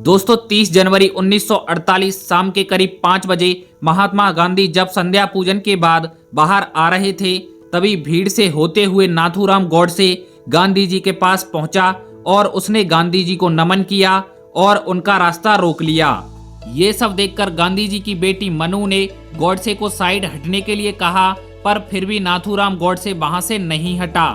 दोस्तों 30 जनवरी 1948 शाम के करीब 5 बजे महात्मा गांधी जब संध्या पूजन के बाद बाहर आ रहे थे, तभी भीड़ से होते हुए नाथूराम गौडसे गांधी जी के पास पहुंचा और उसने गांधी जी को नमन किया और उनका रास्ता रोक लिया। ये सब देखकर गांधी जी की बेटी मनु ने गौडसे को साइड हटने के लिए कहा, पर फिर भी नाथूराम गौडसे वहां से नहीं हटा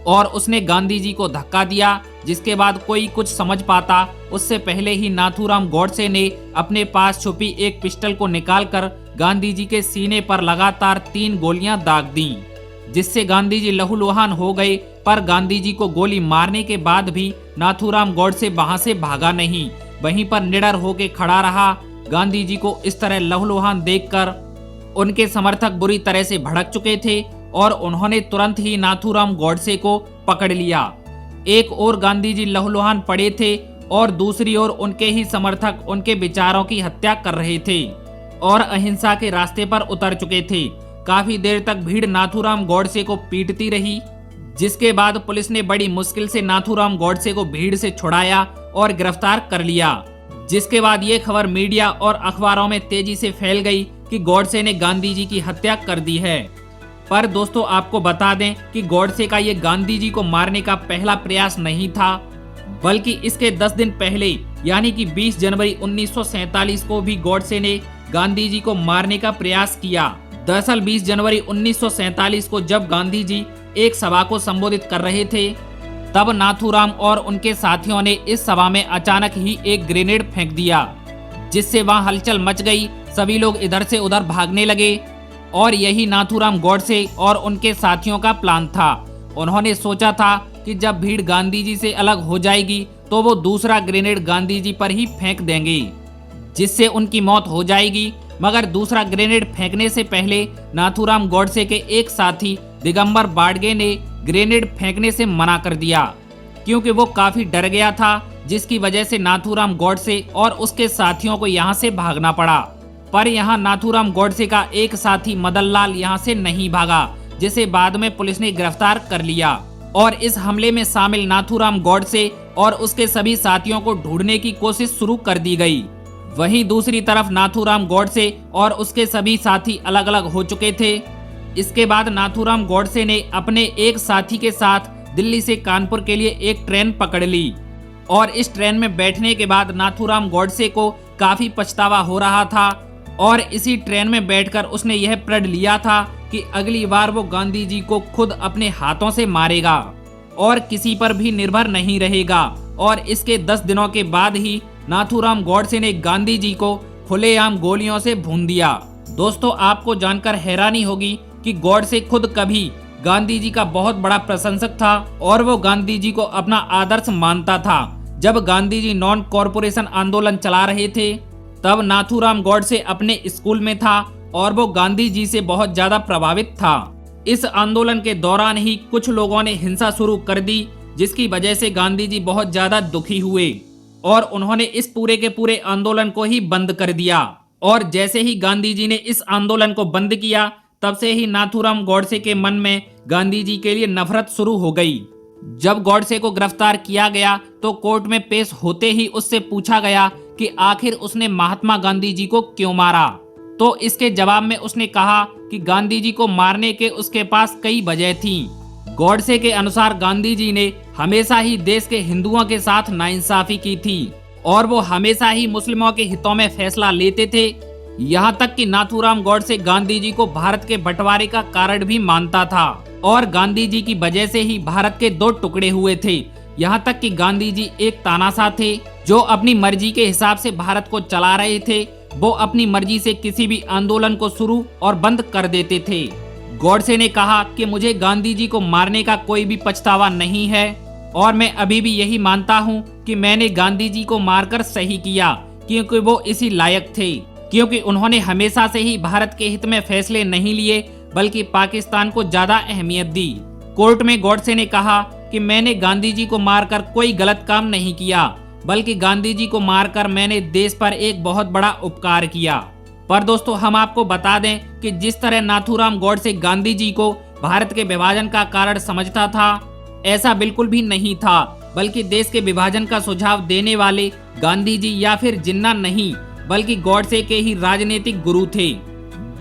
और उसने गांधी जी को धक्का दिया, जिसके बाद कोई कुछ समझ पाता उससे पहले ही नाथूराम गौडसे ने अपने पास छुपी एक पिस्टल को निकालकर गांधी जी के सीने पर लगातार 3 गोलियां दाग दी, जिससे गांधी जी लहूलुहान हो गए। पर गांधी जी को गोली मारने के बाद भी नाथूराम गौडसे वहां से भागा नहीं, वहीं पर निडर होकर खड़ा रहा। गांधी जी को इस तरह लहूलुहान देखकर उनके समर्थक बुरी तरह से भड़क चुके थे और उन्होंने तुरंत ही नाथूराम गौडसे को पकड़ लिया। एक ओर गांधी जी लहूलुहान पड़े थे और दूसरी ओर उनके ही समर्थक उनके विचारों की हत्या कर रहे थे और अहिंसा के रास्ते पर उतर चुके थे। काफी देर तक भीड़ नाथूराम गौडसे को पीटती रही, जिसके बाद पुलिस ने बड़ी मुश्किल से नाथूराम गौडसे को भीड़ से छुड़ाया और गिरफ्तार कर लिया। जिसके बाद ये खबर मीडिया और अखबारों में तेजी से फैल गई कि गौडसे ने गांधी जी की हत्या कर दी है। पर दोस्तों आपको बता दें कि गौडसे का ये गांधी जी को मारने का पहला प्रयास नहीं था, बल्कि इसके 10 दिन पहले यानी कि 20 जनवरी 1947 को भी गौडसे ने गांधी जी को मारने का प्रयास किया। दरअसल 20 जनवरी 1947 को जब गांधी जी एक सभा को संबोधित कर रहे थे, तब नाथूराम और उनके साथियों ने इस सभा में अचानक ही एक ग्रेनेड फेंक दिया, जिससे वहां हलचल मच गई। सभी लोग इधर से उधर भागने लगे और यही नाथूराम गौडसे और उनके साथियों का प्लान था। उन्होंने सोचा था कि जब भीड़ गांधी जी से अलग हो जाएगी तो वो दूसरा ग्रेनेड गांधी जी पर ही फेंक देंगे, जिससे उनकी मौत हो जाएगी। मगर दूसरा ग्रेनेड फेंकने से पहले नाथूराम गौडसे के एक साथी दिगंबर बाड़गे ने ग्रेनेड फेंकने से मना कर दिया, क्योंकि वो काफी डर गया था, जिसकी वजह से नाथूराम गौडसे और उसके साथियों को यहाँ से भागना पड़ा। पर यहाँ नाथूराम गौडसे का एक साथी मदनलाल यहाँ से नहीं भागा, जिसे बाद में पुलिस ने गिरफ्तार कर लिया और इस हमले में शामिल नाथूराम गौडसे और उसके सभी साथियों को ढूंढने की कोशिश शुरू कर दी गई। वहीं दूसरी तरफ नाथूराम गौडसे और उसके सभी साथी अलग अलग हो चुके थे। इसके बाद नाथूराम गौडसे ने अपने एक साथी के साथ दिल्ली से कानपुर के लिए एक ट्रेन पकड़ ली और इस ट्रेन में बैठने के बाद नाथूराम गौडसे को काफी पछतावा हो रहा था और इसी ट्रेन में बैठकर उसने यह प्रण लिया था कि अगली बार वो गांधी जी को खुद अपने हाथों से मारेगा और किसी पर भी निर्भर नहीं रहेगा। और इसके 10 दिनों के बाद ही नाथूराम गौडसे ने गांधी जी को खुलेआम गोलियों से भून दिया। दोस्तों आपको जानकर हैरानी होगी कि गौडसे खुद कभी गांधी जी का बहुत बड़ा प्रशंसक था और वो गांधी जी को अपना आदर्श मानता था। जब गांधी जी नॉन कॉरपोरेशन आंदोलन चला रहे थे, तब नाथूराम गौडसे अपने स्कूल में था और वो गांधी जी से बहुत ज्यादा प्रभावित था। इस आंदोलन के दौरान ही कुछ लोगों ने हिंसा शुरू कर दी, जिसकी वजह से गांधी जी बहुत ज्यादा दुखी हुए और उन्होंने इस पूरे के पूरे आंदोलन को ही बंद कर दिया। और जैसे ही गांधी जी ने इस आंदोलन को बंद किया, तब से ही नाथूराम गौडसे के मन में गांधी जी के लिए नफरत शुरू हो गई। जब गौडसे को गिरफ्तार किया गया तो कोर्ट में पेश होते ही उससे पूछा गया कि आखिर उसने महात्मा गांधी जी को क्यों मारा। तो इसके जवाब में उसने कहा कि गांधी जी को मारने के उसके पास कई वजह थीं। गौडसे के अनुसार गांधी जी ने हमेशा ही देश के हिंदुओं के साथ नाइंसाफी की थी और वो हमेशा ही मुस्लिमों के हितों में फैसला लेते थे। यहाँ तक कि नाथूराम गौडसे गांधी जी को भारत के बंटवारे का कारण भी मानता था और गांधी जी की वजह से ही भारत के 2 टुकड़े हुए थे। यहाँ तक कि गांधी जी एक तानाशाह थे जो अपनी मर्जी के हिसाब से भारत को चला रहे थे। वो अपनी मर्जी से किसी भी आंदोलन को शुरू और बंद कर देते थे। गौडसे ने कहा कि मुझे गांधी जी को मारने का कोई भी पछतावा नहीं है और मैं अभी भी यही मानता हूँ कि मैंने गांधी जी को मारकर सही किया, क्योंकि वो इसी लायक थे, क्योंकि उन्होंने हमेशा से ही भारत के हित में फैसले नहीं लिए बल्कि पाकिस्तान को ज्यादा अहमियत दी। कोर्ट में गौडसे ने कहा कि मैंने गांधी जी को मारकर कोई गलत काम नहीं किया, बल्कि गांधी जी को मारकर मैंने देश पर एक बहुत बड़ा उपकार किया। पर दोस्तों हम आपको बता दें कि जिस तरह नाथूराम गौडसे गांधी जी को भारत के विभाजन का कारण समझता था, ऐसा बिल्कुल भी नहीं था। बल्कि देश के विभाजन का सुझाव देने वाले गांधी जी या फिर जिन्ना नहीं, बल्कि गॉडसे के ही राजनीतिक गुरु थे।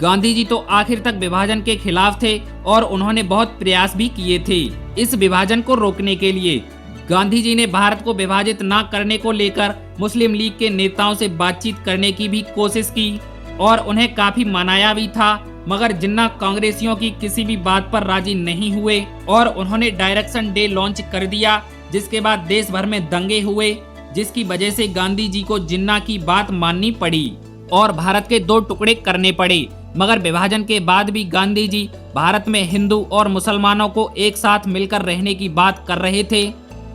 गांधी जी तो आखिर तक विभाजन के खिलाफ थे और उन्होंने बहुत प्रयास भी किए थे इस विभाजन को रोकने के लिए। गांधी जी ने भारत को विभाजित न करने को लेकर मुस्लिम लीग के नेताओं से बातचीत करने की भी कोशिश की और उन्हें काफी मनाया भी था, मगर जिन्ना कांग्रेसियों की किसी भी बात पर राजी नहीं हुए और उन्होंने डायरेक्शन डे लॉन्च कर दिया, जिसके बाद देश भर में दंगे हुए, जिसकी वजह से गांधी जी को जिन्ना की बात माननी पड़ी और भारत के 2 टुकड़े करने पड़े। मगर विभाजन के बाद भी गांधी जी भारत में हिंदू और मुसलमानों को एक साथ मिलकर रहने की बात कर रहे थे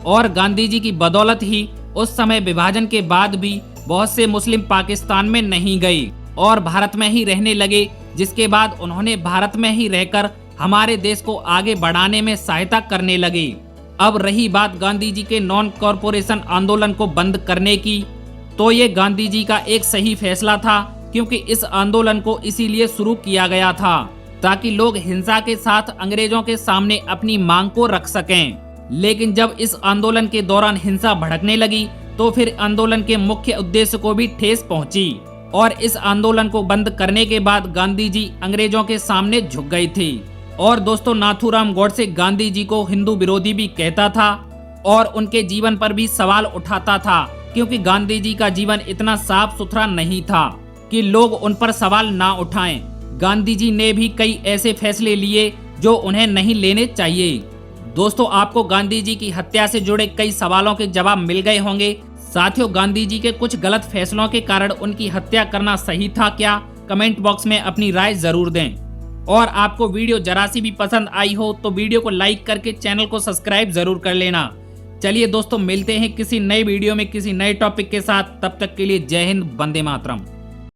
और गांधी जी की बदौलत ही उस समय विभाजन के बाद भी बहुत से मुस्लिम पाकिस्तान में नहीं गए और भारत में ही रहने लगे, जिसके बाद उन्होंने भारत में ही रहकर हमारे देश को आगे बढ़ाने में सहायता करने लगे। अब रही बात गांधी जी के नॉन कॉरपोरेशन आंदोलन को बंद करने की, तो ये गांधी जी का एक सही फैसला था, क्योंकि इस आंदोलन को इसीलिए शुरू किया गया था ताकि लोग हिंसा के साथ अंग्रेजों के सामने अपनी मांग को रख सकें। लेकिन जब इस आंदोलन के दौरान हिंसा भड़कने लगी तो फिर आंदोलन के मुख्य उद्देश्य को भी ठेस पहुंची और इस आंदोलन को बंद करने के बाद गांधी जी अंग्रेजों के सामने झुक गए थे। और दोस्तों, नाथूराम गॉडसे गांधी जी को हिंदू विरोधी भी कहता था और उनके जीवन पर भी सवाल उठाता था, क्योंकि गांधी जी का जीवन इतना साफ सुथरा नहीं था कि लोग उन पर सवाल ना उठाएं। गांधी जी ने भी कई ऐसे फैसले लिए जो उन्हें नहीं लेने चाहिए। दोस्तों, आपको गांधी जी की हत्या से जुड़े कई सवालों के जवाब मिल गए होंगे। साथियों, गांधी जी के कुछ गलत फैसलों के कारण उनकी हत्या करना सही था क्या? कमेंट बॉक्स में अपनी राय जरूर दें। और आपको वीडियो जरा सी भी पसंद आई हो तो वीडियो को लाइक करके चैनल को सब्सक्राइब जरूर कर लेना। चलिए दोस्तों, मिलते हैं किसी नए वीडियो में किसी नए टॉपिक के साथ। तब तक के लिए जय हिंद, वंदे मातरम।